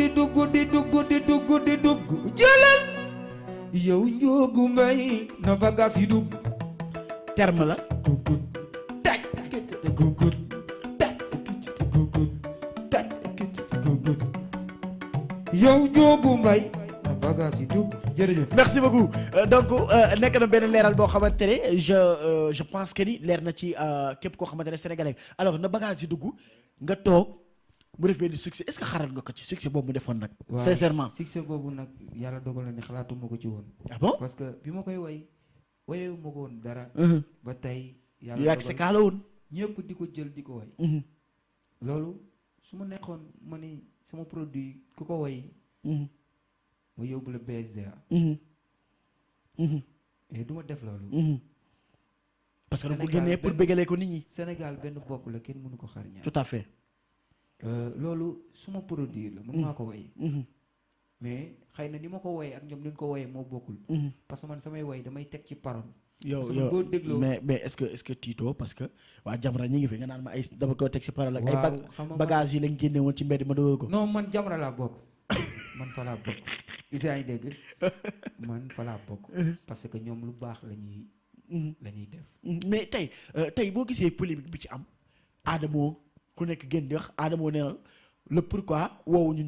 di dugg jëlal yow Njoogu Mbay na bagaas yi dugg terme la gugut taj gugut taj gugut yow Njoogu Mbay na bagaas yi dugg jërëjëf. merci beaucoup donc nekk na benn leeral boo xamante ne je pense que ni leer na ci képp koo xamante ne sénégalais alors na bagage yi dugg nga toog mu def benn succès est-ce que xaaral nga ko ci succès boobu mu defoon nag. sincèrement succès boobu nag yàlla dogal na ne xalaatuma ko ci woon. ah bon parce que bi ma koy woyewu ma ko woon dara. ba tey yàlla yàgg sa kaala woon. ñëpp di ko jël di ko way. loolu su ma nekkoon ma ni sama produit ku ko way. ma yóbbu la BSDA. et du ma def loolu. parce que da nga ko génnee pour bëggalee ko nit ñi. Sénégal benn bopp la kenn mënu ko xar ñaar. tout à fait. loolu suma produit la mën maa ko way. mais xëy na ni ma ko woyee ak ñoom ni ñu ko woyee moo bokkul. parce que man samay woy damay teg ci parole. yow boo dégloo mais est-ce que Tito parce que waa Jamra ñi ngi fi nga naan ma ay dama ko teg ci parole ak ay bagage yi lañ génne woon ci mbedd ma dogal ko. non man Jamra laa bokk man fa laa bokk yaa ngi dégg man fa laa bokk. parce que ñoom lu baax la ñuy def. mais tey boo gisee polémique bi ci am Adamo ku nekk génn di wax Adamo nee na le pourquoi woowu ñu